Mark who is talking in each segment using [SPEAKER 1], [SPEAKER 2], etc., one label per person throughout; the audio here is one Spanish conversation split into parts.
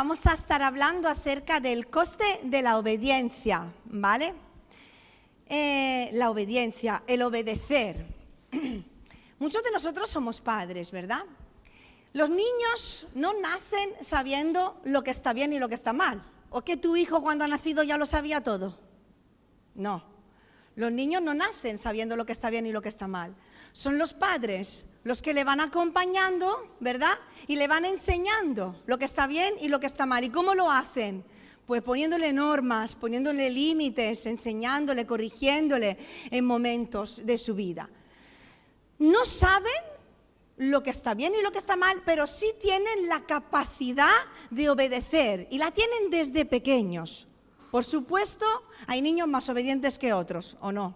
[SPEAKER 1] vamos a estar hablando acerca del coste de la obediencia, ¿vale? La obediencia, el obedecer. Muchos de nosotros somos padres, ¿verdad? Los niños no nacen sabiendo lo que está bien y lo que está mal. ¿O que tu hijo cuando ha nacido ya lo sabía todo? No. Los niños no nacen sabiendo lo que está bien y lo que está mal. Son los padres los que le van acompañando, ¿verdad? Y le van enseñando lo que está bien y lo que está mal. ¿Y cómo lo hacen? Pues poniéndole normas, poniéndole límites, enseñándole, corrigiéndole en momentos de su vida. No saben lo que está bien y lo que está mal, pero sí tienen la capacidad de obedecer y la tienen desde pequeños. Por supuesto, hay niños más obedientes que otros, ¿o no?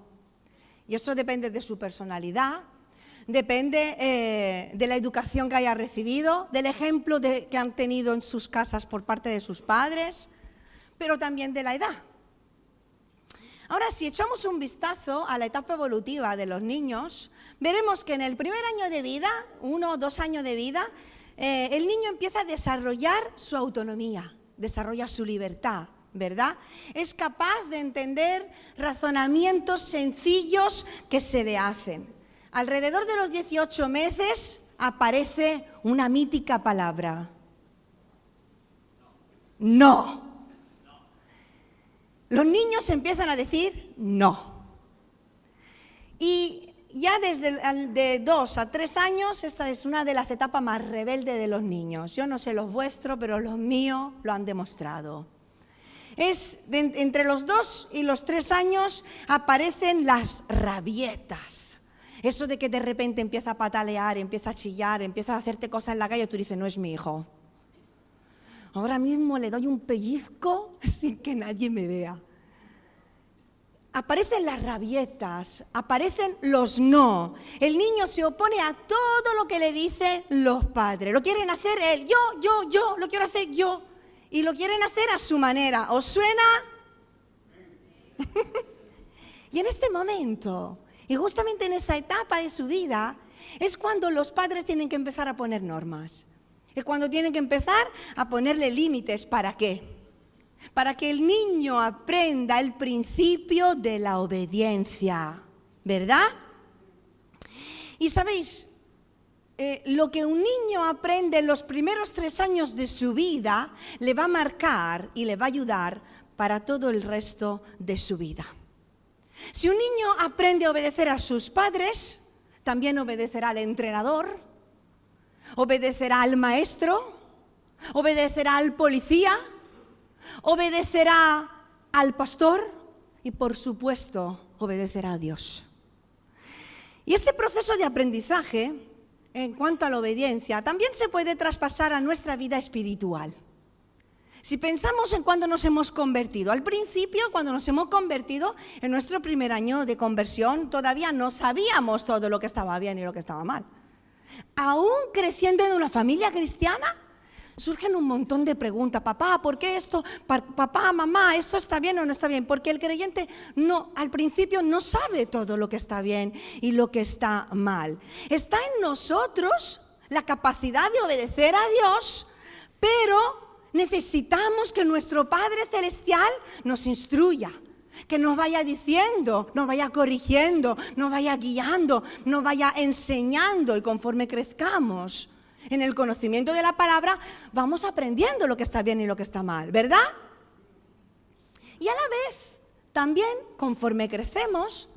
[SPEAKER 1] Y eso depende de su personalidad, depende de la educación que haya recibido, del ejemplo que han tenido en sus casas por parte de sus padres, pero también de la edad. Ahora, si echamos un vistazo a la etapa evolutiva de los niños, veremos que en el primer año de vida, 1 o 2 años de vida, el niño empieza a desarrollar su autonomía, desarrolla su libertad, ¿verdad? Es capaz de entender razonamientos sencillos que se le hacen. Alrededor de los 18 meses aparece una mítica palabra. No. Los niños empiezan a decir no. Y ya desde de 2 a 3 años, esta es una de las etapas más rebeldes de los niños. Yo no sé los vuestros, pero los míos lo han demostrado. Entre los 2 y los 3 años aparecen las rabietas. Eso de que de repente empieza a patalear, empieza a chillar, empieza a hacerte cosas en la calle y tú dices, no es mi hijo. Ahora mismo le doy un pellizco sin que nadie me vea. Aparecen las rabietas, aparecen los no. El niño se opone a todo lo que le dicen los padres. Lo quieren hacer él, yo, lo quiero hacer yo. Y lo quieren hacer a su manera. ¿Os suena? Y en este momento, y justamente en esa etapa de su vida, es cuando los padres tienen que empezar a poner normas. Es cuando tienen que empezar a ponerle límites. ¿Para qué? Para que el niño aprenda el principio de la obediencia, ¿verdad? Y sabéis, lo que un niño aprende en los primeros 3 años de su vida le va a marcar y le va a ayudar para todo el resto de su vida. Si un niño aprende a obedecer a sus padres, también obedecerá al entrenador, obedecerá al maestro, obedecerá al policía, obedecerá al pastor y, por supuesto, obedecerá a Dios. Y este proceso de aprendizaje, en cuanto a la obediencia, también se puede traspasar a nuestra vida espiritual. Si pensamos en cuando nos hemos convertido, al principio, cuando nos hemos convertido, en nuestro primer año de conversión, todavía no sabíamos todo lo que estaba bien y lo que estaba mal. Aún creciendo en una familia cristiana, surgen un montón de preguntas. Papá, ¿por qué esto? Papá, mamá, ¿esto está bien o no está bien? Porque el creyente al principio no sabe todo lo que está bien y lo que está mal. Está en nosotros la capacidad de obedecer a Dios, pero necesitamos que nuestro Padre Celestial nos instruya, que nos vaya diciendo, nos vaya corrigiendo, nos vaya guiando, nos vaya enseñando, y conforme crezcamos en el conocimiento de la palabra, vamos aprendiendo lo que está bien y lo que está mal, ¿verdad? Y a la vez, también, conforme crecemos,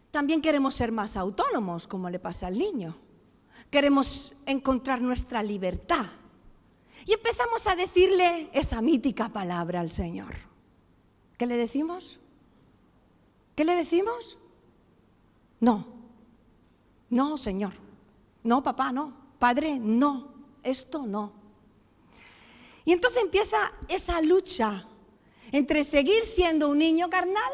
[SPEAKER 1] también queremos ser más autónomos, como le pasa al niño. Queremos encontrar nuestra libertad. Y empezamos a decirle esa mítica palabra al Señor. ¿Qué le decimos? ¿Qué le decimos? No. No, Señor. No, papá, no. Padre, no. Esto no. Y entonces empieza esa lucha entre seguir siendo un niño carnal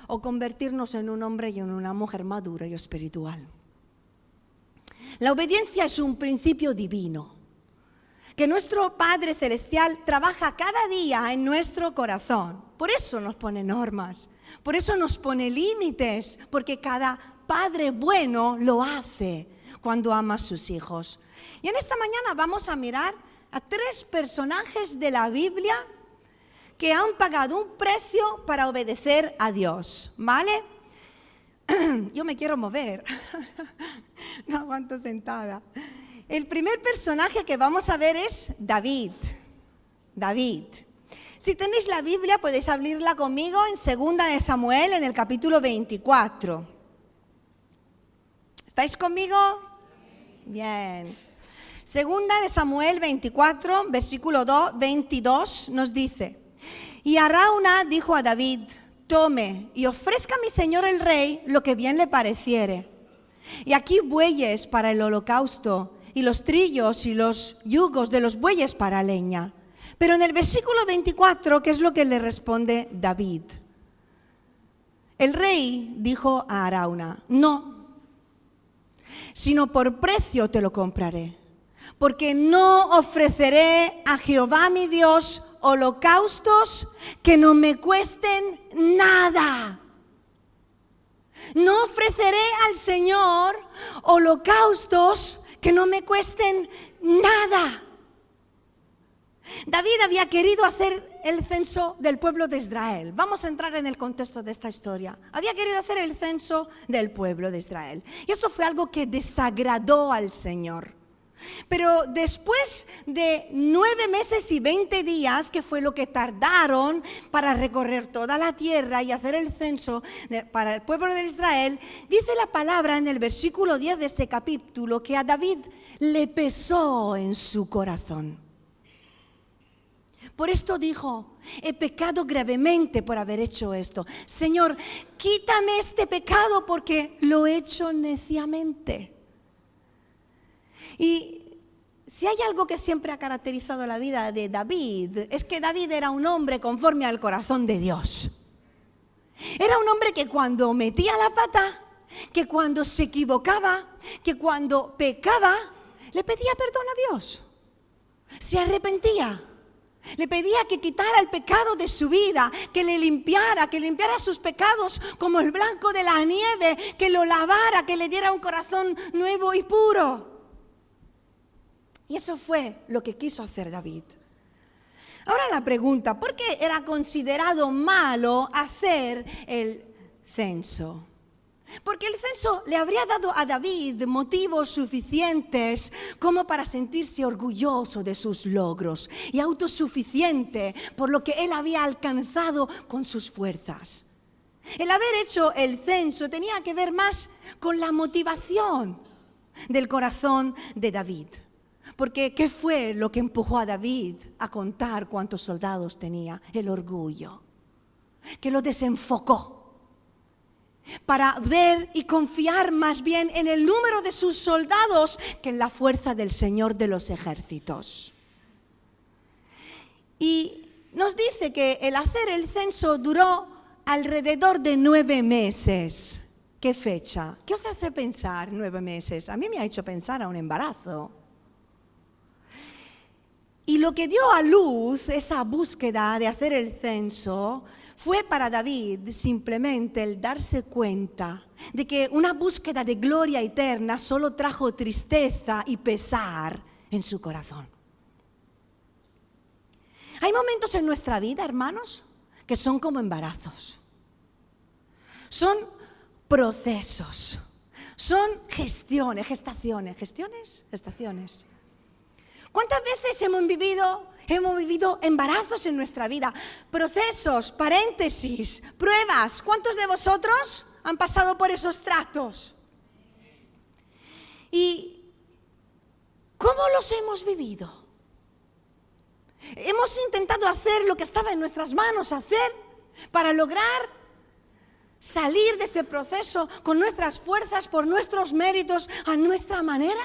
[SPEAKER 1] o convertirnos en un hombre y en una mujer madura y espiritual. La obediencia es un principio divino que nuestro Padre Celestial trabaja cada día en nuestro corazón. Por eso nos pone normas, por eso nos pone límites, porque cada padre bueno lo hace cuando ama a sus hijos. Y en esta mañana vamos a mirar a 3 personajes de la Biblia que han pagado un precio para obedecer a Dios, ¿vale? Yo me quiero mover, no aguanto sentada. El primer personaje que vamos a ver es David. David. Si tenéis la Biblia, podéis abrirla conmigo en 2 de Samuel, en el capítulo 24. ¿Estáis conmigo? Bien. 2 de Samuel 24, versículo 22, nos dice: Y Arauna dijo a David: tome y ofrezca a mi señor el rey lo que bien le pareciere. Y aquí bueyes para el holocausto, y los trillos y los yugos de los bueyes para leña. Pero en el versículo 24, ¿qué es lo que le responde David? El rey dijo a Arauna: no, sino por precio te lo compraré, porque no ofreceré a Jehová mi Dios holocaustos que no me cuesten nada. No ofreceré al Señor holocaustos que no me cuesten nada. David había querido hacer el censo del pueblo de Israel. Vamos a entrar en el contexto de esta historia. Había querido hacer el censo del pueblo de Israel. Y eso fue algo que desagradó al Señor. Pero después de 9 meses y 20 días, que fue lo que tardaron para recorrer toda la tierra y hacer el censo para el pueblo de Israel, dice la palabra en el versículo 10 de este capítulo que a David le pesó en su corazón. Por esto dijo: he pecado gravemente por haber hecho esto. Señor, quítame este pecado porque lo he hecho neciamente. Y si hay algo que siempre ha caracterizado la vida de David, es que David era un hombre conforme al corazón de Dios. Era un hombre que cuando metía la pata, que cuando se equivocaba, que cuando pecaba, le pedía perdón a Dios. Se arrepentía. Le pedía que quitara el pecado de su vida, que limpiara sus pecados como el blanco de la nieve, que lo lavara, que le diera un corazón nuevo y puro. Y eso fue lo que quiso hacer David. Ahora la pregunta: ¿por qué era considerado malo hacer el censo? Porque el censo le habría dado a David motivos suficientes como para sentirse orgulloso de sus logros y autosuficiente por lo que él había alcanzado con sus fuerzas. El haber hecho el censo tenía que ver más con la motivación del corazón de David. Porque ¿qué fue lo que empujó a David a contar cuántos soldados tenía? El orgullo, que lo desenfocó para ver y confiar más bien en el número de sus soldados que en la fuerza del Señor de los ejércitos. Y nos dice que el hacer el censo duró alrededor de 9 meses. ¿Qué fecha? ¿Qué os hace pensar 9 meses? A mí me ha hecho pensar a un embarazo. Y lo que dio a luz esa búsqueda de hacer el censo fue para David simplemente el darse cuenta de que una búsqueda de gloria eterna solo trajo tristeza y pesar en su corazón. Hay momentos en nuestra vida, hermanos, que son como embarazos. Son procesos, son gestaciones. ¿Cuántas veces hemos vivido embarazos en nuestra vida? Procesos, paréntesis, pruebas. ¿Cuántos de vosotros han pasado por esos tratos? ¿Y cómo los hemos vivido? Hemos intentado hacer lo que estaba en nuestras manos hacer para lograr salir de ese proceso con nuestras fuerzas, por nuestros méritos, a nuestra manera.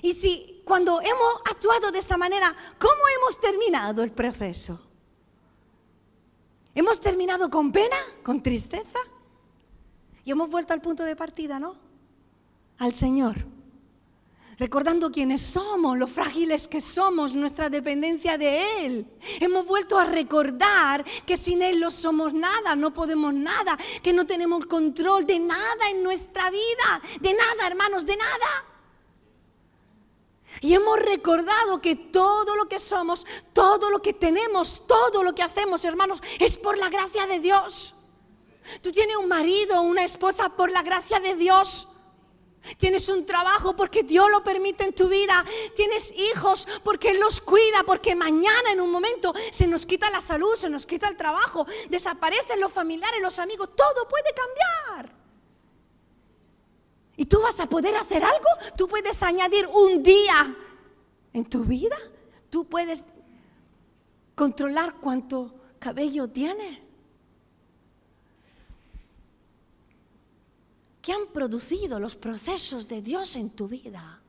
[SPEAKER 1] Y si cuando hemos actuado de esa manera, ¿cómo hemos terminado el proceso? ¿Hemos terminado con pena, con tristeza? Y hemos vuelto al punto de partida, ¿no? Al Señor. Recordando quiénes somos, lo frágiles que somos, nuestra dependencia de Él. Hemos vuelto a recordar que sin Él no somos nada, no podemos nada, que no tenemos control de nada en nuestra vida. De nada, hermanos, de nada. Y hemos recordado que todo lo que somos, todo lo que tenemos, todo lo que hacemos, hermanos, es por la gracia de Dios. Tú tienes un marido o una esposa por la gracia de Dios. Tienes un trabajo porque Dios lo permite en tu vida. Tienes hijos porque Él los cuida, porque mañana en un momento se nos quita la salud, se nos quita el trabajo, desaparecen los familiares, los amigos, todo puede cambiar. ¿Y tú vas a poder hacer algo? Tú puedes añadir un día en tu vida. Tú puedes controlar cuánto cabello tienes. ¿Qué han producido los procesos de Dios en tu vida?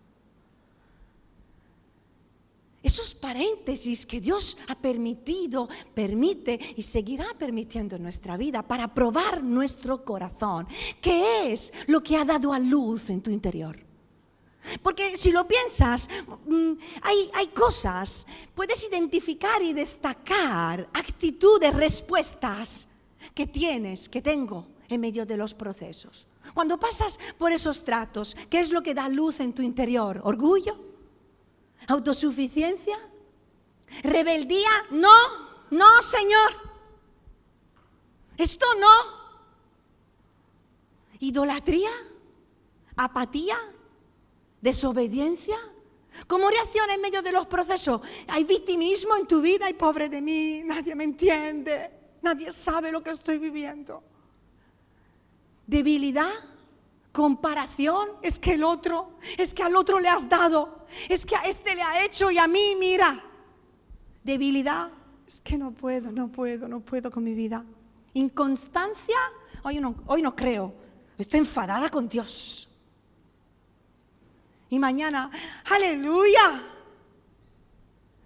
[SPEAKER 1] Esos paréntesis que Dios ha permitido, permite y seguirá permitiendo en nuestra vida para probar nuestro corazón. ¿Qué es lo que ha dado a luz en tu interior? Porque si lo piensas, hay cosas, puedes identificar y destacar actitudes, respuestas que tienes, que tengo en medio de los procesos. Cuando pasas por esos tratos, ¿qué es lo que da luz en tu interior? ¿Orgullo? ¿Autosuficiencia? ¿Rebeldía? No, Señor. Esto no. ¿Idolatría? ¿Apatía? ¿Desobediencia? ¿Cómo reacciona en medio de los procesos? ¿Hay victimismo en tu vida? ¡Ay, pobre de mí! Nadie me entiende. Nadie sabe lo que estoy viviendo. ¿Debilidad? ¿Comparación? Es que al otro le has dado, es que a este le ha hecho y a mí, mira. ¿Debilidad? Es que no puedo con mi vida. ¿Inconstancia? Hoy no creo, estoy enfadada con Dios. Y mañana, ¡aleluya!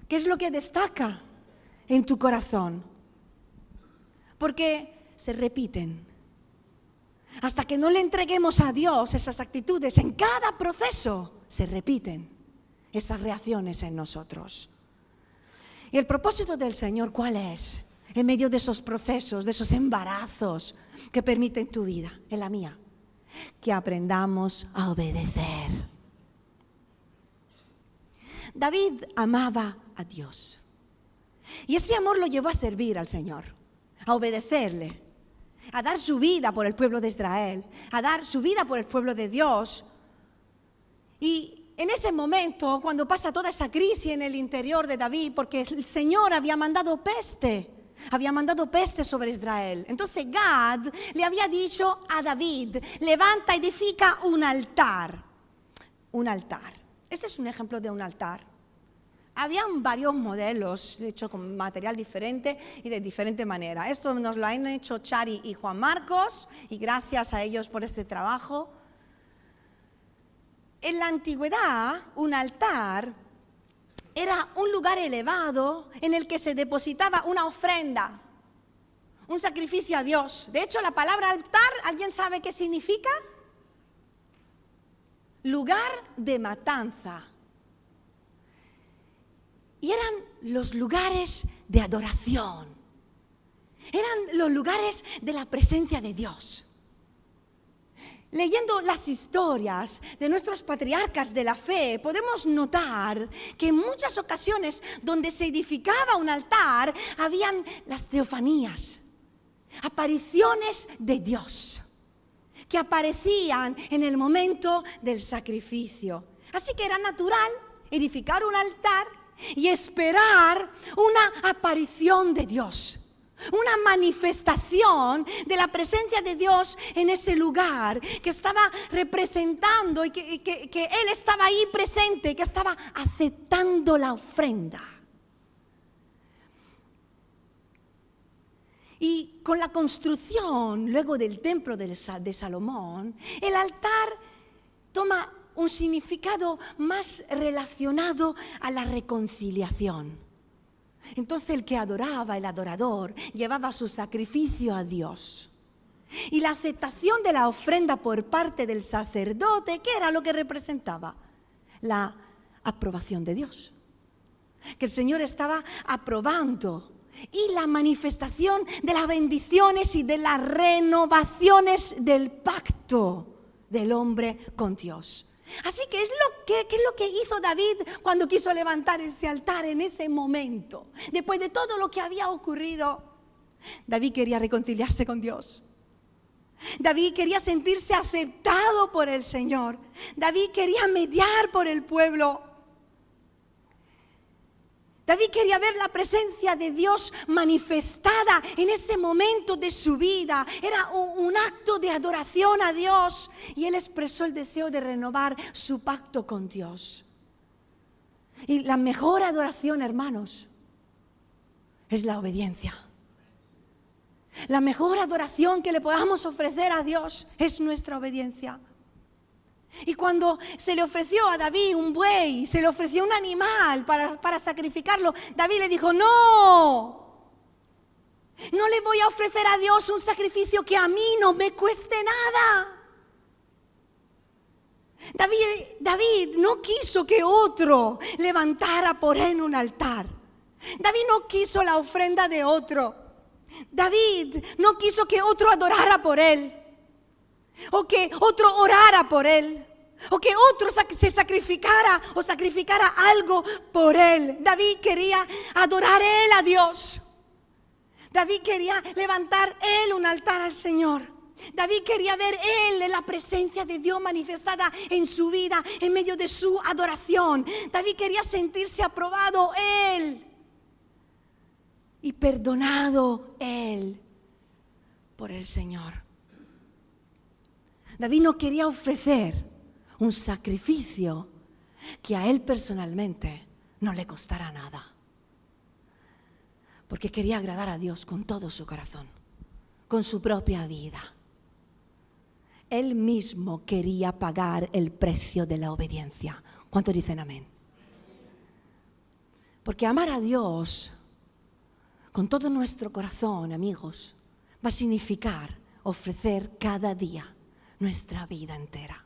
[SPEAKER 1] ¿Qué es lo que destaca en tu corazón? Porque se repiten. Hasta que no le entreguemos a Dios esas actitudes, en cada proceso se repiten esas reacciones en nosotros. Y el propósito del Señor, ¿cuál es? En medio de esos procesos, de esos embarazos que permiten tu vida, en la mía, que aprendamos a obedecer. David amaba a Dios. Y ese amor lo llevó a servir al Señor, a obedecerle, a dar su vida por el pueblo de Israel, a dar su vida por el pueblo de Dios. Y en ese momento, cuando pasa toda esa crisis en el interior de David, porque el Señor había mandado peste sobre Israel. Entonces Gad le había dicho a David, levanta, edifica un altar. Un altar. Este es un ejemplo de un altar. Habían varios modelos hechos con material diferente y de diferente manera. Esto nos lo han hecho Chari y Juan Marcos, y gracias a ellos por este trabajo. En la antigüedad, un altar era un lugar elevado en el que se depositaba una ofrenda, un sacrificio a Dios. De hecho, la palabra altar, ¿alguien sabe qué significa? Lugar de matanza. Y eran los lugares de adoración. Eran los lugares de la presencia de Dios. Leyendo las historias de nuestros patriarcas de la fe, podemos notar que en muchas ocasiones donde se edificaba un altar, habían las teofanías, apariciones de Dios, que aparecían en el momento del sacrificio. Así que era natural edificar un altar y esperar una aparición de Dios, una manifestación de la presencia de Dios en ese lugar que estaba representando y que Él estaba ahí presente, que estaba aceptando la ofrenda. Y con la construcción luego del templo de Salomón, el altar toma un significado más relacionado a la reconciliación. Entonces el que adoraba, el adorador, llevaba su sacrificio a Dios. Y la aceptación de la ofrenda por parte del sacerdote, ¿qué era lo que representaba? La aprobación de Dios. Que el Señor estaba aprobando. Y la manifestación de las bendiciones y de las renovaciones del pacto del hombre con Dios. Así que ¿qué es lo que hizo David cuando quiso levantar ese altar en ese momento? Después de todo lo que había ocurrido, David quería reconciliarse con Dios. David quería sentirse aceptado por el Señor. David quería mediar por el pueblo. David quería ver la presencia de Dios manifestada en ese momento de su vida. Era un acto de adoración a Dios. Y él expresó el deseo de renovar su pacto con Dios. Y la mejor adoración, hermanos, es la obediencia. La mejor adoración que le podamos ofrecer a Dios es nuestra obediencia. Y cuando se le ofreció a David un buey, se le ofreció un animal para sacrificarlo, David le dijo, no le voy a ofrecer a Dios un sacrificio que a mí no me cueste nada. David no quiso que otro levantara por él un altar. David no quiso la ofrenda de otro. David no quiso que otro adorara por él, o que otro orara por él, o que otro se sacrificara o sacrificara algo por él. David quería adorar él a Dios. David quería levantar él un altar al Señor. David quería ver él la presencia de Dios manifestada en su vida, en medio de su adoración. David quería sentirse aprobado él y perdonado él por el Señor. David no quería ofrecer un sacrificio que a él personalmente no le costara nada, porque quería agradar a Dios con todo su corazón, con su propia vida. Él mismo quería pagar el precio de la obediencia. ¿Cuántos dicen amén? Porque amar a Dios con todo nuestro corazón, amigos, va a significar ofrecer cada día nuestra vida entera.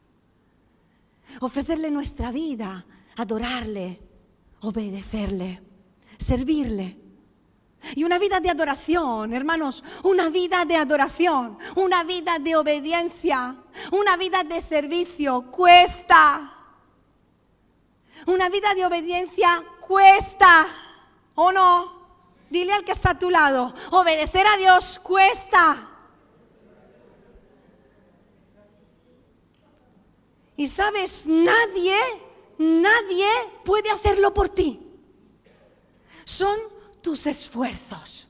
[SPEAKER 1] Ofrecerle nuestra vida, adorarle, obedecerle, servirle. Y una vida de adoración, hermanos, una vida de adoración, una vida de obediencia, una vida de servicio cuesta. Una vida de obediencia cuesta, ¿o no? Dile al que está a tu lado, obedecer a Dios cuesta. Y sabes, nadie puede hacerlo por ti. Son tus esfuerzos,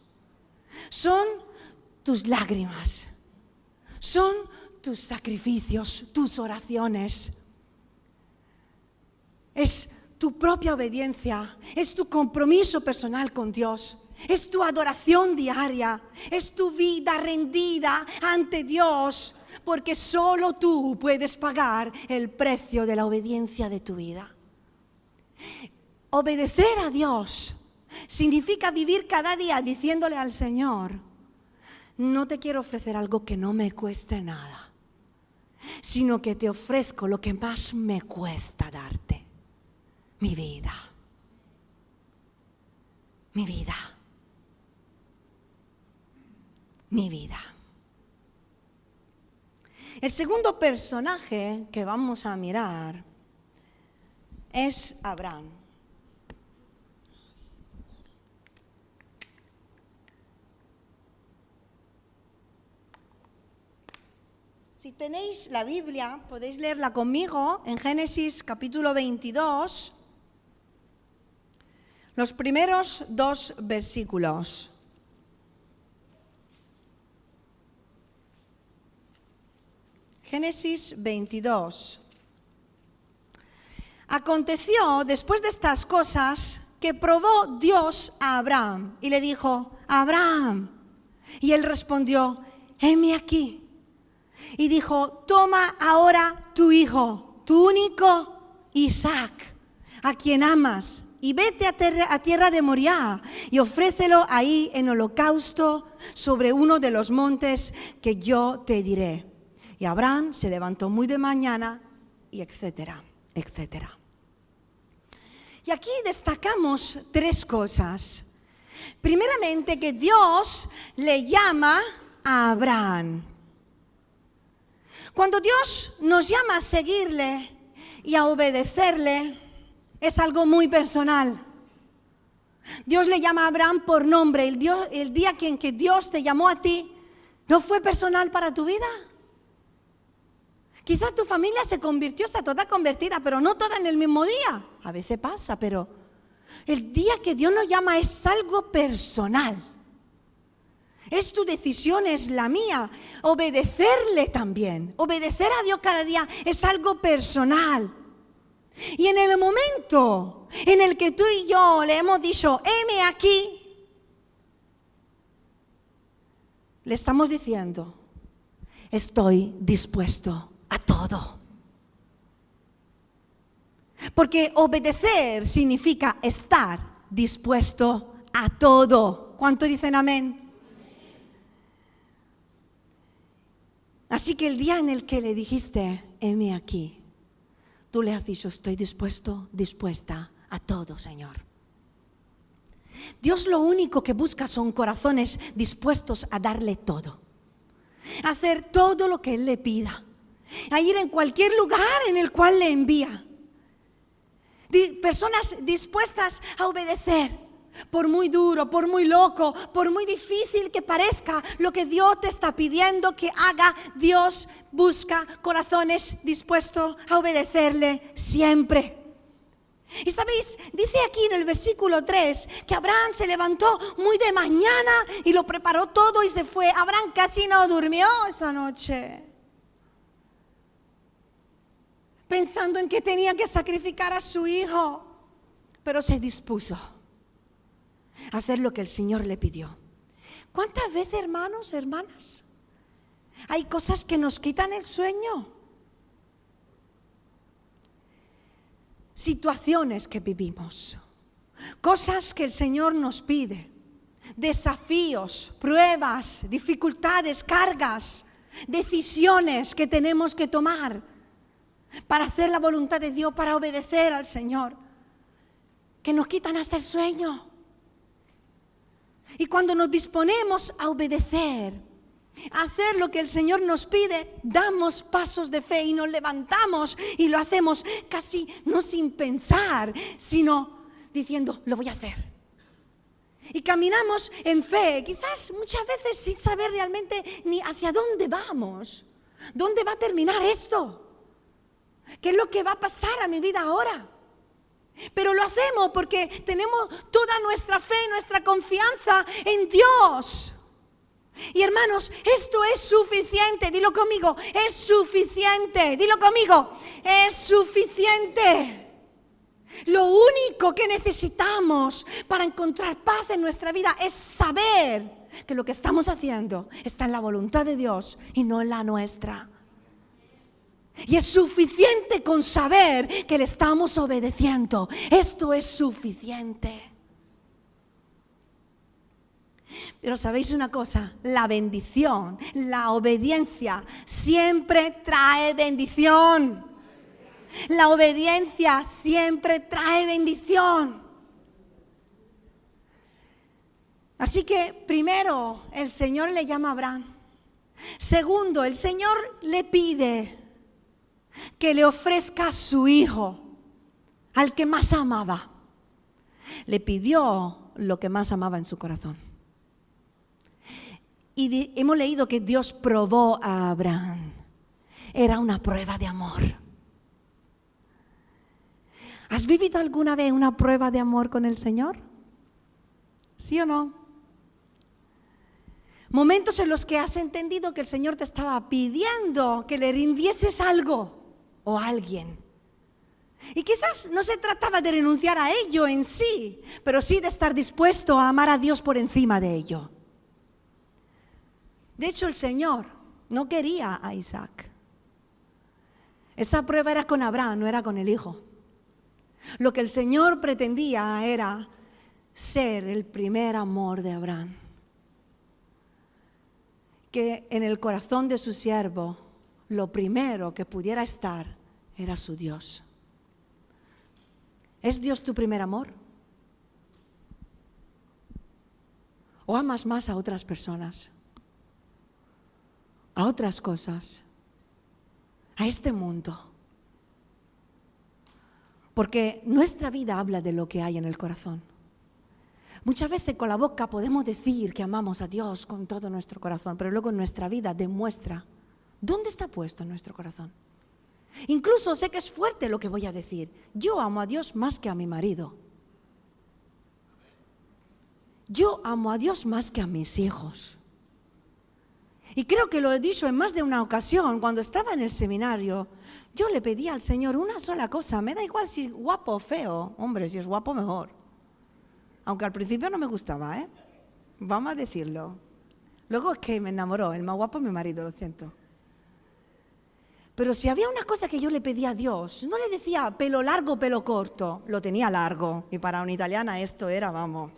[SPEAKER 1] son tus lágrimas, son tus sacrificios, tus oraciones. Es tu propia obediencia, es tu compromiso personal con Dios. Es tu adoración diaria, es tu vida rendida ante Dios, porque solo tú puedes pagar el precio de la obediencia de tu vida. Obedecer a Dios significa vivir cada día diciéndole al Señor, no te quiero ofrecer algo que no me cueste nada, sino que te ofrezco lo que más me cuesta darte, mi vida. Mi vida. Mi vida. El segundo personaje que vamos a mirar es Abraham. Si tenéis la Biblia, podéis leerla conmigo en Génesis capítulo 22, los primeros 2 versículos. Génesis 22. Aconteció después de estas cosas que probó Dios a Abraham y le dijo, Abraham. Y él respondió, heme aquí. Y dijo, toma ahora tu hijo, tu único Isaac, a quien amas, y vete a tierra de Moriah y ofrécelo ahí en holocausto sobre uno de los montes que yo te diré. Y Abraham se levantó muy de mañana, y etcétera, etcétera. Y aquí destacamos 3 cosas. Primeramente, que Dios le llama a Abraham. Cuando Dios nos llama a seguirle y a obedecerle es algo muy personal. Dios le llama a Abraham por nombre. El día en que Dios te llamó a ti, ¿no fue personal para tu vida? Quizás tu familia se convirtió, está toda convertida, pero no toda en el mismo día. A veces pasa, pero el día que Dios nos llama es algo personal. Es tu decisión, es la mía. Obedecerle también. Obedecer a Dios cada día es algo personal. Y en el momento en el que tú y yo le hemos dicho, heme aquí, le estamos diciendo, estoy dispuesto a todo. Porque obedecer significa estar dispuesto a todo. ¿Cuánto dicen amén? Así que el día en el que le dijiste, heme aquí, tú le has dicho, estoy dispuesta a todo, Señor. Dios lo único que busca son corazones dispuestos a darle todo. A hacer todo lo que Él le pida. A ir en cualquier lugar en el cual le envía. Personas dispuestas a obedecer. Por muy duro, por muy loco, por muy difícil que parezca lo que Dios te está pidiendo que haga, Dios busca corazones dispuestos a obedecerle siempre. Y sabéis, dice aquí en el versículo 3 que Abraham se levantó muy de mañana y lo preparó todo y se fue. Abraham casi no durmió esa noche, pensando en que tenía que sacrificar a su hijo, pero se dispuso a hacer lo que el Señor le pidió. ¿Cuántas veces, hermanos, hermanas, hay cosas que nos quitan el sueño? Situaciones que vivimos, cosas que el Señor nos pide, desafíos, pruebas, dificultades, cargas, decisiones que tenemos que tomar para hacer la voluntad de Dios, para obedecer al Señor, que nos quitan hasta el sueño. Y cuando nos disponemos a obedecer, a hacer lo que el Señor nos pide, damos pasos de fe y nos levantamos y lo hacemos casi no sin pensar, sino diciendo, lo voy a hacer. Y caminamos en fe, quizás muchas veces sin saber realmente ni hacia dónde vamos, dónde va a terminar esto, qué es lo que va a pasar a mi vida ahora. Pero lo hacemos porque tenemos toda nuestra fe, nuestra confianza en Dios. Y hermanos, esto es suficiente. Dilo conmigo, es suficiente. Dilo conmigo, es suficiente. Lo único que necesitamos para encontrar paz en nuestra vida es saber que lo que estamos haciendo está en la voluntad de Dios y no en la nuestra. Y es suficiente con saber que le estamos obedeciendo. Esto es suficiente. Pero ¿sabéis una cosa? La bendición, la obediencia siempre trae bendición. La obediencia siempre trae bendición. Así que primero el Señor le llama a Abraham. Segundo, el Señor le pide que le ofrezca a su hijo, al que más amaba. Le pidió lo que más amaba en su corazón. Y hemos leído que Dios probó a Abraham. Era una prueba de amor. ¿Has vivido alguna vez una prueba de amor con el Señor? ¿Sí o no? Momentos en los que has entendido que el Señor te estaba pidiendo que le rindieses algo o a alguien. Y quizás no se trataba de renunciar a ello en sí, pero sí de estar dispuesto a amar a Dios por encima de ello. De hecho, el Señor no quería a Isaac. Esa prueba era con Abraham, no era con el hijo. Lo que el Señor pretendía era ser el primer amor de Abraham. Que en el corazón de su siervo, lo primero que pudiera estar era su Dios. ¿Es Dios tu primer amor? ¿O amas más a otras personas? ¿A otras cosas? ¿A este mundo? Porque nuestra vida habla de lo que hay en el corazón. Muchas veces con la boca podemos decir que amamos a Dios con todo nuestro corazón, pero luego nuestra vida demuestra dónde está puesto en nuestro corazón. Incluso sé que es fuerte lo que voy a decir. Yo amo a Dios más que a mi marido. Yo amo a Dios más que a mis hijos. Y creo que lo he dicho en más de una ocasión. Cuando estaba en el seminario, yo le pedí al Señor una sola cosa. Me da igual si es guapo o feo. Hombre, si es guapo, mejor. Aunque al principio no me gustaba, ¿eh? Vamos a decirlo. Luego es que me enamoró. El más guapo es mi marido, lo siento. Pero si había una cosa que yo le pedía a Dios, no le decía pelo largo, pelo corto. Lo tenía largo. Y para una italiana esto era, vamos.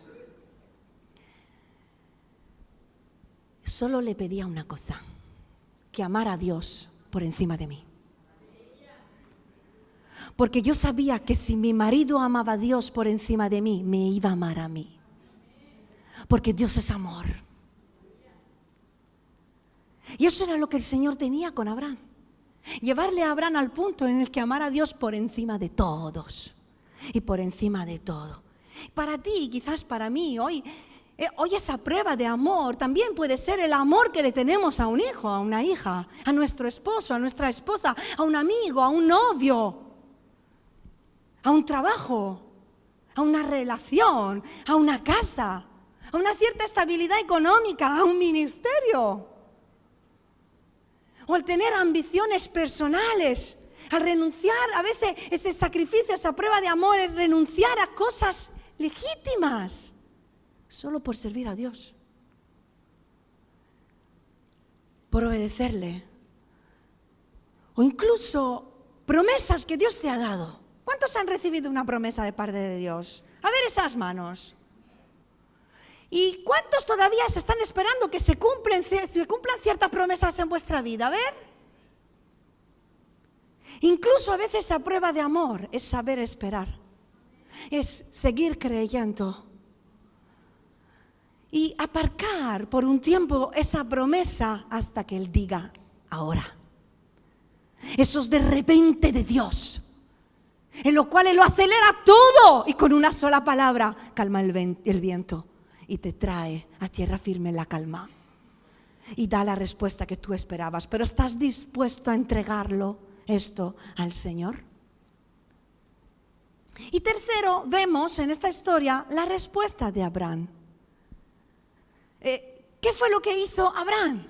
[SPEAKER 1] Solo le pedía una cosa, que amara a Dios por encima de mí. Porque yo sabía que si mi marido amaba a Dios por encima de mí, me iba a amar a mí. Porque Dios es amor. Y eso era lo que el Señor tenía con Abraham. Llevarle a Abraham al punto en el que amara a Dios por encima de todos. Y por encima de todo. Para ti, quizás para mí, hoy esa prueba de amor también puede ser el amor que le tenemos a un hijo, a una hija, a nuestro esposo, a nuestra esposa, a un amigo, a un novio, a un trabajo, a una relación, a una casa, a una cierta estabilidad económica, a un ministerio. O al tener ambiciones personales, al renunciar, a veces ese sacrificio, esa prueba de amor es renunciar a cosas legítimas. Solo por servir a Dios, por obedecerle, o incluso promesas que Dios te ha dado. ¿Cuántos han recibido una promesa de parte de Dios? A ver esas manos. ¿Y cuántos todavía se están esperando que se cumplan ciertas promesas en vuestra vida? A ver. Incluso a veces esa prueba de amor es saber esperar, es seguir creyendo. Y aparcar por un tiempo esa promesa hasta que Él diga, ahora. Esos de repente de Dios, en lo cual Él lo acelera todo y con una sola palabra calma el viento y te trae a tierra firme en la calma. Y da la respuesta que tú esperabas. Pero ¿estás dispuesto a entregarlo esto al Señor? Y tercero, vemos en esta historia la respuesta de Abraham. ¿Qué fue lo que hizo Abraham?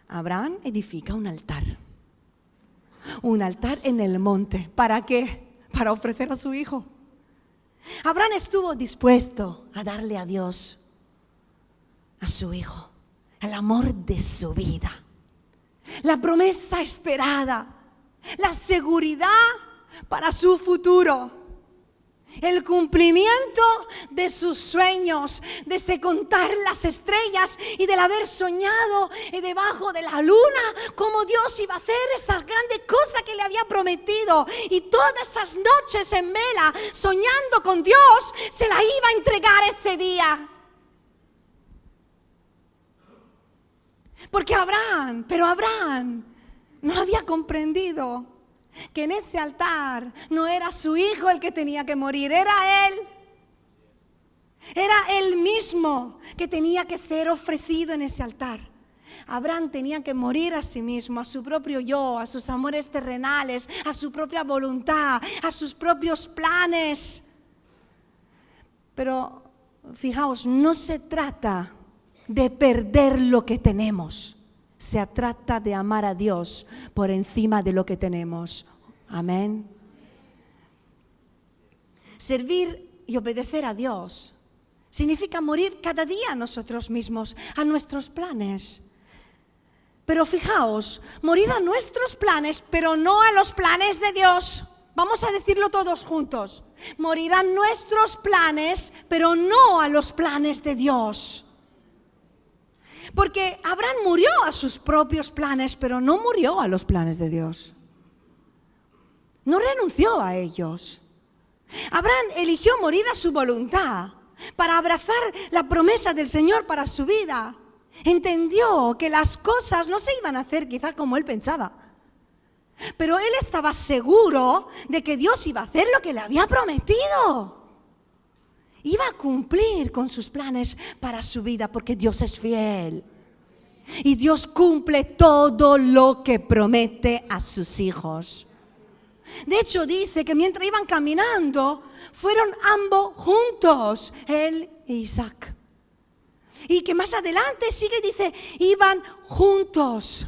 [SPEAKER 1] Abraham edifica un altar. Un altar en el monte. ¿Para qué? Para ofrecer a su hijo. Abraham estuvo dispuesto a darle a Dios, a su hijo, el amor de su vida, la promesa esperada, la seguridad para su futuro. El cumplimiento de sus sueños, de contar las estrellas y del haber soñado debajo de la luna, como Dios iba a hacer esas grandes cosas que le había prometido. Y todas esas noches en vela, soñando con Dios, se la iba a entregar ese día. Porque Abraham no había comprendido que en ese altar no era su hijo el que tenía que morir, era él. Era él mismo que tenía que ser ofrecido en ese altar. Abraham tenía que morir a sí mismo, a su propio yo, a sus amores terrenales, a su propia voluntad, a sus propios planes. Pero fijaos, no se trata de perder lo que tenemos. Se trata de amar a Dios por encima de lo que tenemos. Amén. Servir y obedecer a Dios significa morir cada día a nosotros mismos, a nuestros planes. Pero fijaos, morir a nuestros planes, pero no a los planes de Dios. Vamos a decirlo todos juntos. Morir a nuestros planes, pero no a los planes de Dios. Porque Abraham murió a sus propios planes, pero no murió a los planes de Dios. No renunció a ellos. Abraham eligió morir a su voluntad para abrazar la promesa del Señor para su vida. Entendió que las cosas no se iban a hacer quizás como él pensaba. Pero él estaba seguro de que Dios iba a hacer lo que le había prometido. Iba a cumplir con sus planes para su vida, porque Dios es fiel. Y Dios cumple todo lo que promete a sus hijos. De hecho, dice que mientras iban caminando, fueron ambos juntos, él e Isaac. Y que más adelante sigue, dice, iban juntos.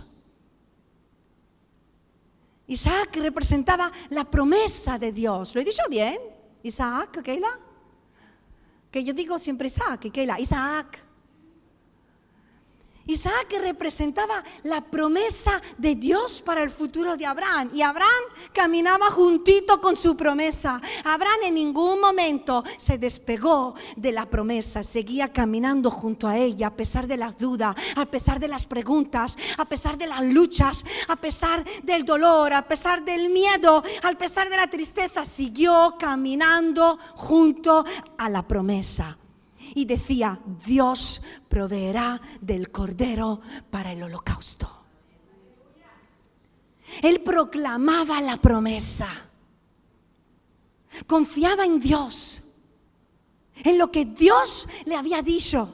[SPEAKER 1] Isaac representaba la promesa de Dios. ¿Lo he dicho bien? Isaac, Keila. Que yo digo siempre Isaac, Keila, Isaac. Isaac representaba la promesa de Dios para el futuro de Abraham. Y Abraham caminaba juntito con su promesa. Abraham en ningún momento se despegó de la promesa. Seguía caminando junto a ella a pesar de las dudas, a pesar de las preguntas, a pesar de las luchas, a pesar del dolor, a pesar del miedo, a pesar de la tristeza. Siguió caminando junto a la promesa. Y decía, Dios proveerá del cordero para el holocausto. Él proclamaba la promesa. Confiaba en Dios, en lo que Dios le había dicho.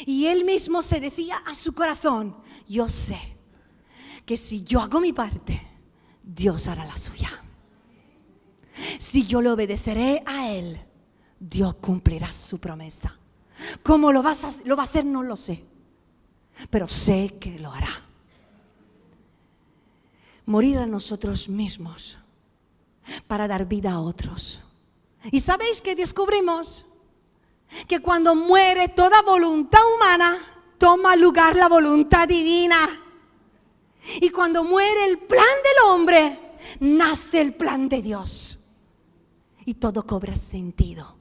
[SPEAKER 1] Y él mismo se decía a su corazón, yo sé que si yo hago mi parte, Dios hará la suya. Si yo le obedeceré a Él, Dios cumplirá su promesa. ¿Cómo lo va a hacer? No lo sé, pero sé que lo hará. Morir a nosotros mismos para dar vida a otros. ¿Y sabéis qué descubrimos? Que cuando muere toda voluntad humana, toma lugar la voluntad divina. Y cuando muere el plan del hombre, nace el plan de Dios. Y todo cobra sentido.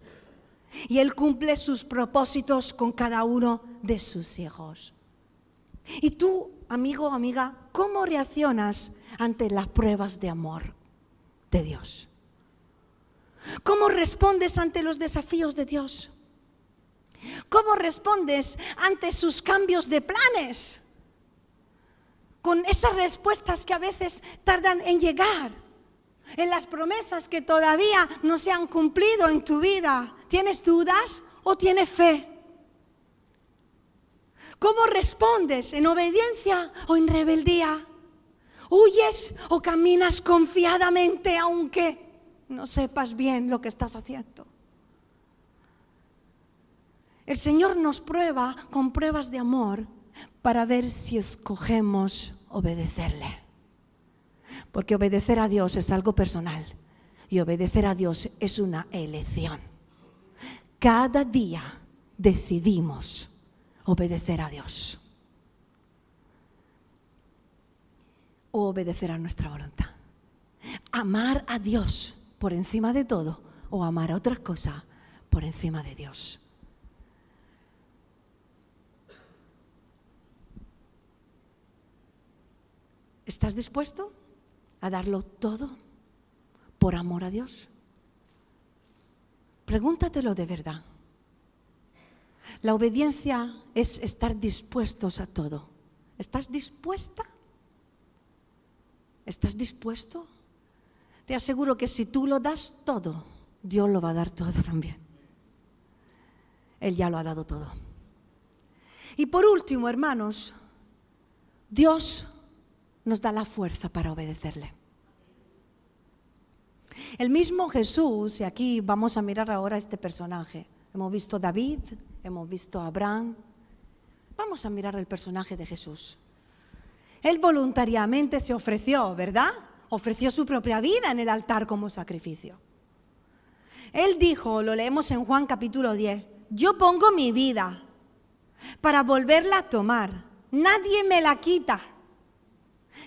[SPEAKER 1] Y Él cumple sus propósitos con cada uno de sus hijos. Y tú, amigo o amiga, ¿cómo reaccionas ante las pruebas de amor de Dios? ¿Cómo respondes ante los desafíos de Dios? ¿Cómo respondes ante sus cambios de planes? Con esas respuestas que a veces tardan en llegar, en las promesas que todavía no se han cumplido en tu vida. ¿Tienes dudas o tienes fe? ¿Cómo respondes? ¿En obediencia o en rebeldía? ¿Huyes o caminas confiadamente aunque no sepas bien lo que estás haciendo? El Señor nos prueba con pruebas de amor para ver si escogemos obedecerle. Porque obedecer a Dios es algo personal y obedecer a Dios es una elección. Cada día decidimos obedecer a Dios o obedecer a nuestra voluntad. Amar a Dios por encima de todo o amar a otra cosa por encima de Dios. ¿Estás dispuesto a darlo todo por amor a Dios? Pregúntatelo de verdad. La obediencia es estar dispuestos a todo. ¿Estás dispuesta? ¿Estás dispuesto? Te aseguro que si tú lo das todo, Dios lo va a dar todo también. Él ya lo ha dado todo. Y por último, hermanos, Dios nos da la fuerza para obedecerle. El mismo Jesús, y aquí vamos a mirar ahora este personaje. Hemos visto a David, hemos visto a Abraham. Vamos a mirar el personaje de Jesús. Él voluntariamente se ofreció, ¿verdad? Ofreció su propia vida en el altar como sacrificio. Él dijo, lo leemos en Juan capítulo 10, yo pongo mi vida para volverla a tomar. Nadie me la quita,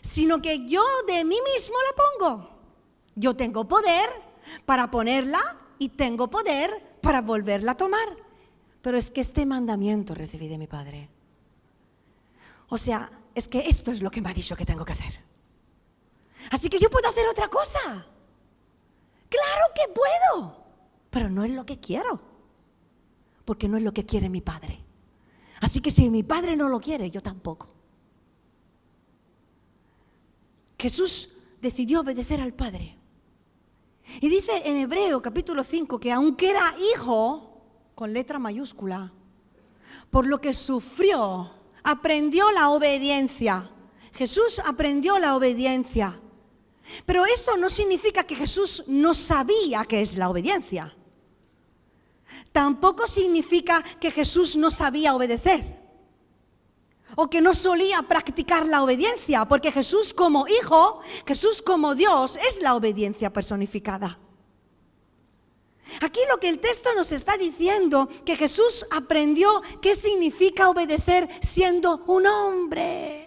[SPEAKER 1] sino que yo de mí mismo la pongo. Yo tengo poder para ponerla y tengo poder para volverla a tomar. Pero es que este mandamiento recibí de mi Padre. O sea, es que esto es lo que me ha dicho que tengo que hacer. Así que yo puedo hacer otra cosa. Claro que puedo, pero no es lo que quiero. Porque no es lo que quiere mi Padre. Así que si mi Padre no lo quiere, yo tampoco. Jesús decidió obedecer al Padre. Y dice en Hebreo capítulo 5 que aunque era hijo, con letra mayúscula, por lo que sufrió, aprendió la obediencia. Jesús aprendió la obediencia. Pero esto no significa que Jesús no sabía qué es la obediencia. Tampoco significa que Jesús no sabía obedecer o que no solía practicar la obediencia, porque Jesús como hijo, Jesús como Dios es la obediencia personificada. Aquí lo que el texto nos está diciendo, que Jesús aprendió qué significa obedecer siendo un hombre.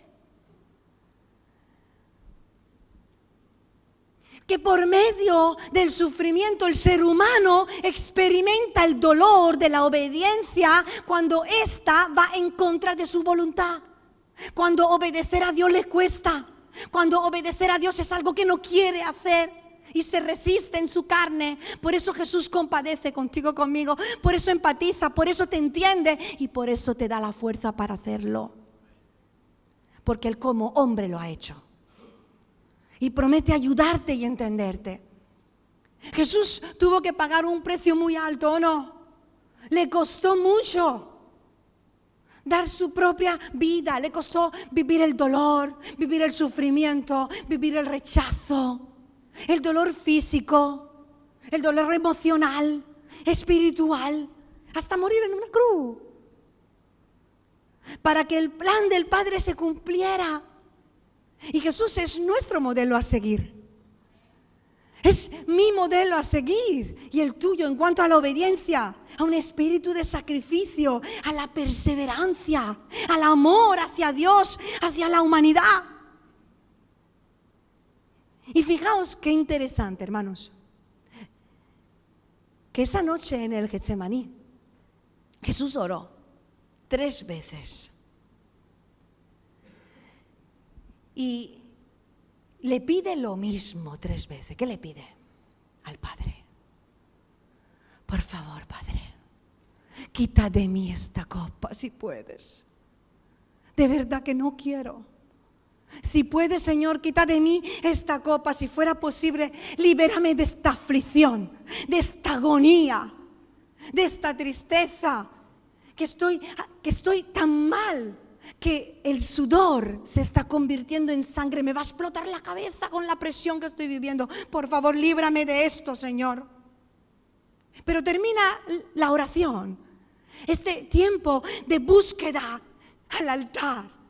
[SPEAKER 1] Que por medio del sufrimiento el ser humano experimenta el dolor de la obediencia cuando ésta va en contra de su voluntad. Cuando obedecer a Dios le cuesta. Cuando obedecer a Dios es algo que no quiere hacer y se resiste en su carne. Por eso Jesús compadece contigo, conmigo. Por eso empatiza, por eso te entiende y por eso te da la fuerza para hacerlo. Porque Él como hombre lo ha hecho. Y promete ayudarte y entenderte. Jesús tuvo que pagar un precio muy alto, ¿o no? Le costó mucho dar su propia vida. Le costó vivir el dolor, vivir el sufrimiento, vivir el rechazo, el dolor físico, el dolor emocional, espiritual, hasta morir en una cruz. Para que el plan del Padre se cumpliera. Y Jesús es nuestro modelo a seguir. Es mi modelo a seguir y el tuyo en cuanto a la obediencia, a un espíritu de sacrificio, a la perseverancia, al amor hacia Dios, hacia la humanidad. Y fijaos qué interesante, hermanos, que esa noche en el Getsemaní, Jesús oró 3 veces. Y le pide lo mismo 3 veces. ¿Qué le pide al Padre? Por favor, Padre, quita de mí esta copa si puedes. De verdad que no quiero. Si puedes, Señor, quita de mí esta copa. Si fuera posible, libérame de esta aflicción, de esta agonía, de esta tristeza, que estoy tan mal, que el sudor se está convirtiendo en sangre. Me va a explotar la cabeza con la presión que estoy viviendo. Por favor, líbrame de esto, Señor. Pero termina la oración, este tiempo de búsqueda al altar,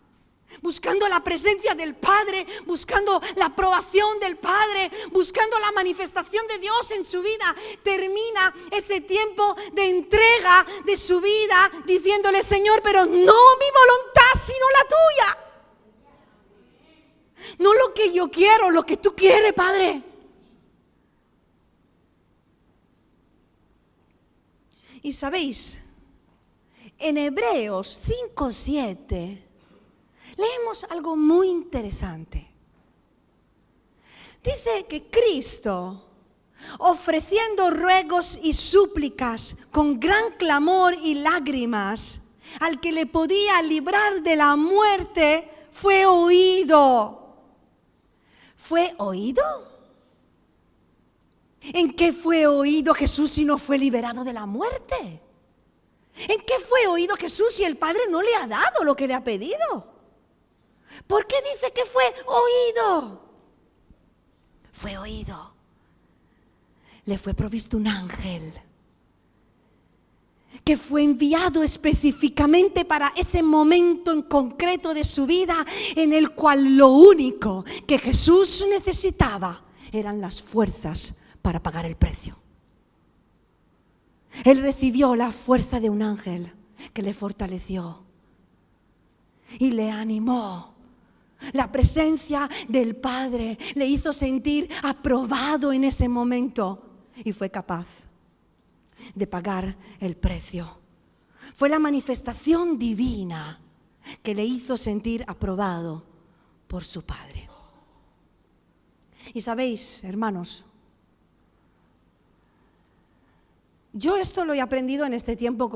[SPEAKER 1] buscando la presencia del Padre, buscando la aprobación del Padre, buscando la manifestación de Dios en su vida. Termina ese tiempo de entrega de su vida diciéndole: Señor, pero no mi voluntad sino la tuya. No lo que yo quiero, lo que tú quieres, Padre. Y sabéis, en Hebreos 5:7 leemos algo muy interesante. Dice que Cristo, ofreciendo ruegos y súplicas con gran clamor y lágrimas, al que le podía librar de la muerte, fue oído. ¿Fue oído? ¿En qué fue oído Jesús si no fue liberado de la muerte? ¿En qué fue oído Jesús si el Padre no le ha dado lo que le ha pedido? ¿Por qué dice que fue oído? Fue oído. Le fue provisto un ángel que fue enviado específicamente para ese momento en concreto de su vida, en el cual lo único que Jesús necesitaba eran las fuerzas para pagar el precio. Él recibió la fuerza de un ángel que le fortaleció y le animó. La presencia del Padre le hizo sentir aprobado en ese momento y fue capaz de pagar el precio. Fue la manifestación divina que le hizo sentir aprobado por su Padre. Y sabéis, hermanos, yo esto lo he aprendido en este tiempo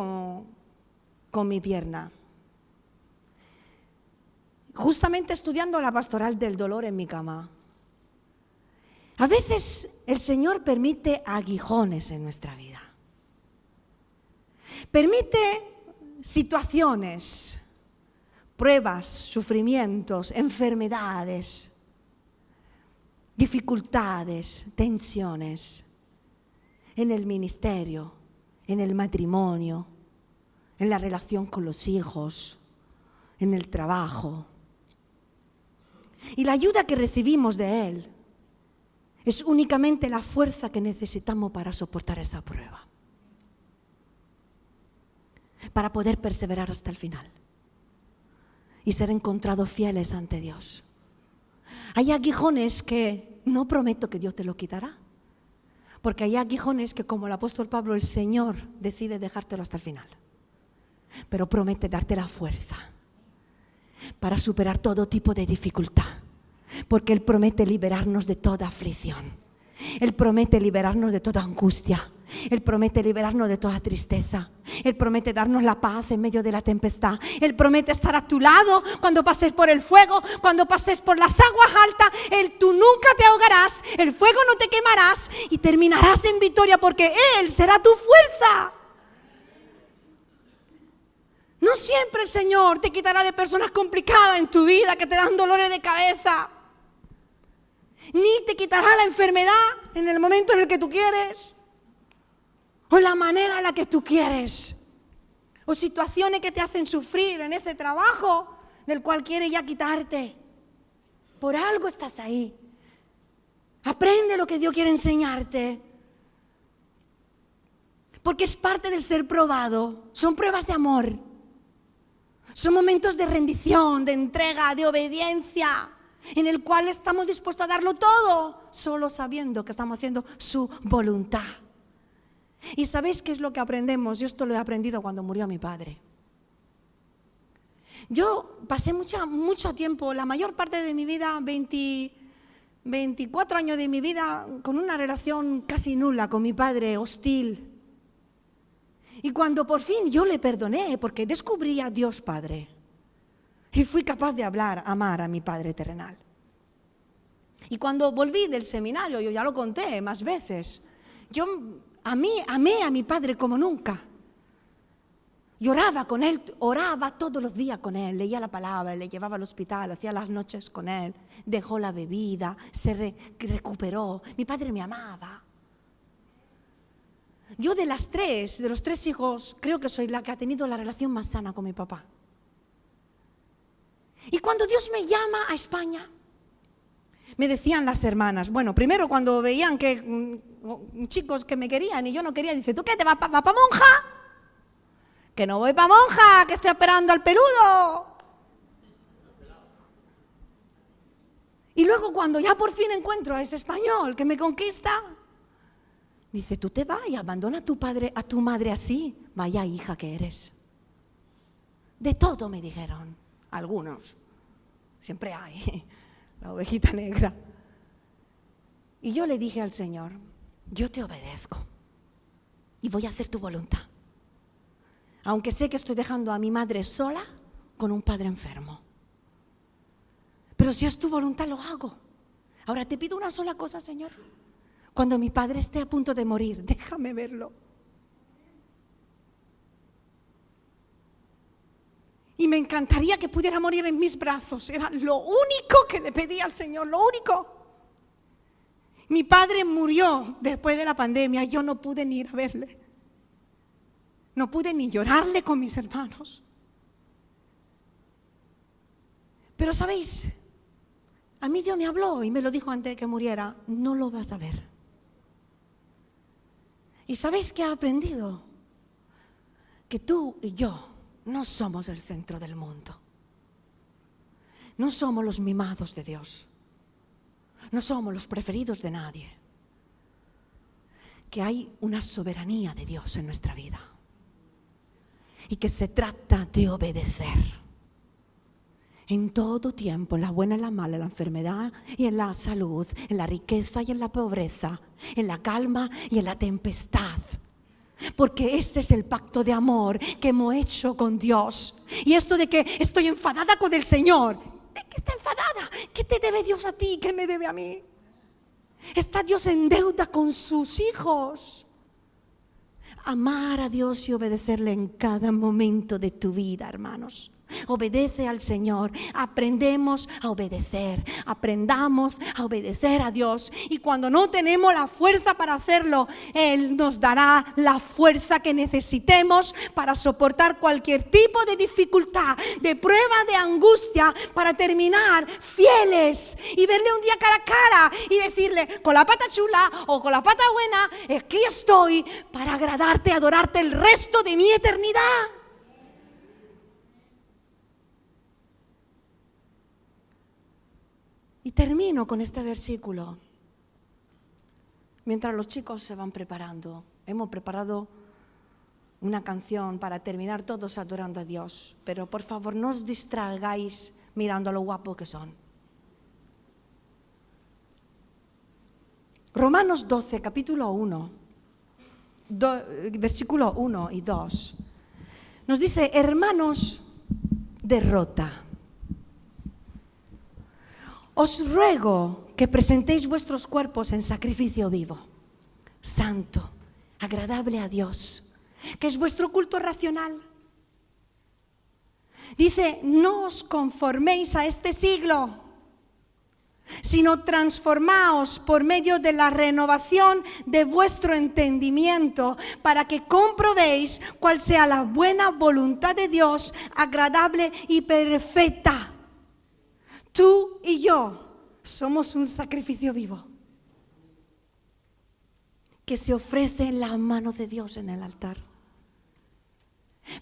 [SPEAKER 1] con mi pierna. Justamente estudiando la pastoral del dolor en mi cama. A veces el Señor permite aguijones en nuestra vida. Permite situaciones, pruebas, sufrimientos, enfermedades, dificultades, tensiones en el ministerio, en el matrimonio, en la relación con los hijos, en el trabajo. Y la ayuda que recibimos de Él es únicamente la fuerza que necesitamos para soportar esa prueba, para poder perseverar hasta el final y ser encontrados fieles ante Dios. Hay aguijones que no prometo que Dios te lo quitará, porque hay aguijones que, como el apóstol Pablo, el Señor decide dejártelo hasta el final, pero promete darte la fuerza para superar todo tipo de dificultad, porque Él promete liberarnos de toda aflicción. Él promete liberarnos de toda angustia. Él promete liberarnos de toda tristeza. Él promete darnos la paz en medio de la tempestad. Él promete estar a tu lado cuando pases por el fuego, cuando pases por las aguas altas. Tú nunca te ahogarás, el fuego no te quemarás y terminarás en victoria, porque Él será tu fuerza. No siempre el Señor te quitará de personas complicadas en tu vida que te dan dolores de cabeza. Ni te quitará la enfermedad en el momento en el que tú quieres, o la manera en la que tú quieres, o situaciones que te hacen sufrir en ese trabajo del cual quiere ya quitarte. Por algo estás ahí. Aprende lo que Dios quiere enseñarte, porque es parte del ser probado. Son pruebas de amor, son momentos de rendición, de entrega, de obediencia, en el cual estamos dispuestos a darlo todo, solo sabiendo que estamos haciendo su voluntad. ¿Y sabéis qué es lo que aprendemos? Yo esto lo he aprendido cuando murió mi padre. Yo pasé mucho tiempo, la mayor parte de mi vida, 24 años de mi vida, con una relación casi nula con mi padre, hostil. Y cuando por fin yo le perdoné, porque descubrí a Dios Padre, y fui capaz de amar a mi Padre terrenal. Y cuando volví del seminario, yo ya lo conté más veces, yo amé a mi Padre como nunca. Lloraba con Él, oraba todos los días con Él, leía la palabra, le llevaba al hospital, hacía las noches con Él, dejó la bebida, se recuperó. Mi Padre me amaba. Yo de los tres hijos, creo que soy la que ha tenido la relación más sana con mi papá. Y cuando Dios me llama a España, me decían las hermanas, bueno, primero cuando veían que chicos que me querían y yo no quería, dice, ¿tú qué te vas para monja? Que no voy para monja, que estoy esperando al peludo. Y luego cuando ya por fin encuentro a ese español que me conquista, dice, tú te vas y abandona a tu padre, a tu madre así, vaya hija que eres. De todo me dijeron. Algunos, siempre hay, la ovejita negra. Y yo le dije al Señor, yo te obedezco y voy a hacer tu voluntad, aunque sé que estoy dejando a mi madre sola con un padre enfermo. Pero si es tu voluntad, lo hago. Ahora te pido una sola cosa, Señor. Cuando mi padre esté a punto de morir, déjame verlo. Y me encantaría que pudiera morir en mis brazos. Era lo único que le pedí al Señor, lo único. Mi padre murió después de la pandemia. Yo no pude ni ir a verle. No pude ni llorarle con mis hermanos. Pero ¿sabéis? A mí Dios me habló y me lo dijo antes de que muriera. No lo vas a ver. ¿Y sabéis qué he aprendido? Que tú y yo no somos el centro del mundo. No somos los mimados de Dios. No somos los preferidos de nadie. Que hay una soberanía de Dios en nuestra vida. Y que se trata de obedecer. En todo tiempo, en la buena, en la mala, en la enfermedad y en la salud, en la riqueza y en la pobreza, en la calma y en la tempestad. Porque ese es el pacto de amor que hemos hecho con Dios. Y esto de que estoy enfadada con el Señor, ¿de qué está enfadada? ¿Qué te debe Dios a ti? ¿Qué me debe a mí? Está Dios en deuda con sus hijos. Amar a Dios y obedecerle en cada momento de tu vida, hermanos. Obedece al Señor, aprendamos a obedecer a Dios, y cuando no tenemos la fuerza para hacerlo, Él nos dará la fuerza que necesitemos para soportar cualquier tipo de dificultad, de prueba, de angustia, para terminar fieles y verle un día cara a cara y decirle con la pata chula o con la pata buena, aquí estoy para agradarte, adorarte el resto de mi eternidad. Y termino con este versículo. Mientras los chicos se van preparando, hemos preparado una canción para terminar todos adorando a Dios. Pero por favor, no os distraigáis mirando a lo guapos que son. Romanos 12, capítulo 1, versículo 1 y 2, nos dice: hermanos, derrota. Os ruego que presentéis vuestros cuerpos en sacrificio vivo, santo, agradable a Dios, que es vuestro culto racional. Dice: no os conforméis a este siglo, sino transformaos por medio de la renovación de vuestro entendimiento, para que comprobéis cuál sea la buena voluntad de Dios, agradable y perfecta. Tú y yo somos un sacrificio vivo que se ofrece en la mano de Dios en el altar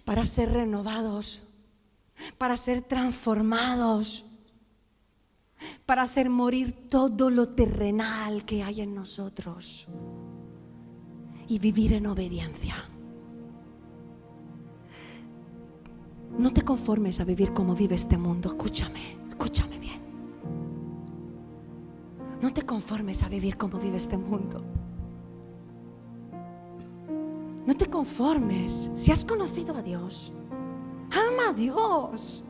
[SPEAKER 1] para ser renovados, para ser transformados, para hacer morir todo lo terrenal que hay en nosotros y vivir en obediencia. No te conformes a vivir como vive este mundo. Escúchame bien. No te conformes a vivir como vive este mundo. No te conformes. Si has conocido a Dios, ama a Dios.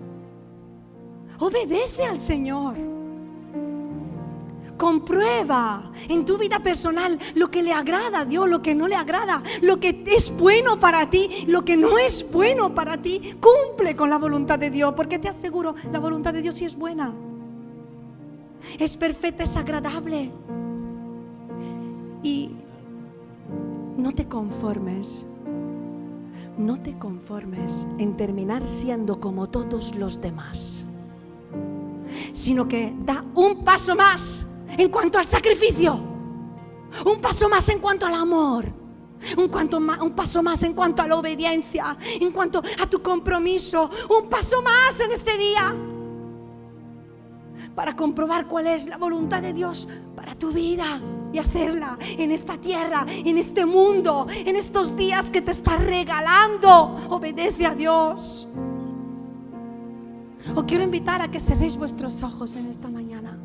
[SPEAKER 1] Obedece al Señor. Comprueba en tu vida personal lo que le agrada a Dios, lo que no le agrada, lo que es bueno para ti, lo que no es bueno para ti. Cumple con la voluntad de Dios, porque te aseguro, la voluntad de Dios sí es buena, es perfecta, es agradable. Y no te conformes en terminar siendo como todos los demás, sino que da un paso más en cuanto al sacrificio, un paso más en cuanto al amor, un paso más en cuanto a la obediencia, en cuanto a tu compromiso, un paso más en este día para comprobar cuál es la voluntad de Dios para tu vida y hacerla en esta tierra, en este mundo, en estos días que te está regalando. Obedece a Dios. Os quiero invitar a que cerréis vuestros ojos en esta mañana.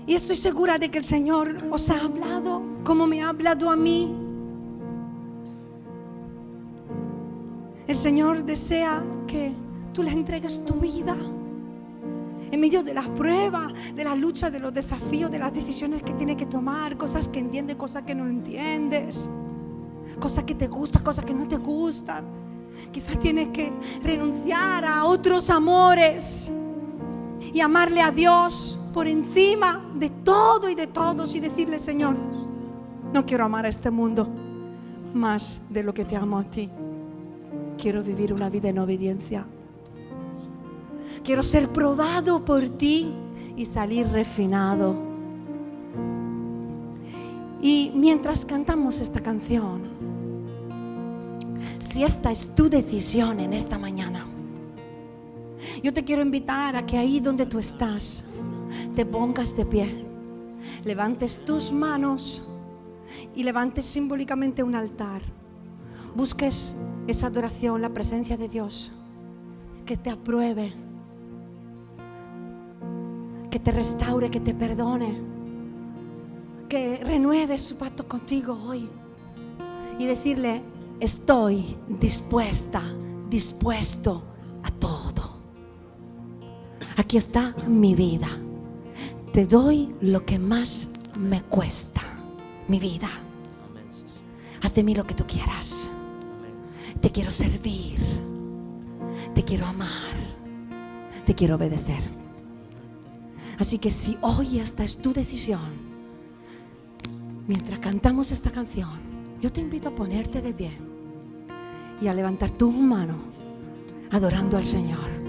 [SPEAKER 1] Y estoy segura de que el Señor os ha hablado como me ha hablado a mí. El Señor desea que tú le entregues tu vida en medio de las pruebas, de la lucha, de los desafíos, de las decisiones que tienes que tomar, cosas que entiendes, cosas que no entiendes, cosas que te gustan, cosas que no te gustan. Quizás tienes que renunciar a otros amores y amarle a Dios por encima de todo y de todos, y decirle: Señor, no quiero amar a este mundo más de lo que te amo a ti. Quiero vivir una vida en obediencia. Quiero ser probado por ti y salir refinado. Y mientras cantamos esta canción, si esta es tu decisión en esta mañana, yo te quiero invitar a que ahí donde tú estás te pongas de pie, levantes tus manos y levantes simbólicamente un altar. Busques esa adoración, la presencia de Dios, que te apruebe, que te restaure, que te perdone, que renueve su pacto contigo hoy, y decirle: estoy dispuesto a todo. Aquí aquí está mi vida. Te doy lo que más me cuesta, mi vida. Haz de mí lo que tú quieras. Te quiero servir, te quiero amar, te quiero obedecer. Así que si hoy esta es tu decisión, mientras cantamos esta canción, yo te invito a ponerte de pie y a levantar tu mano adorando al Señor.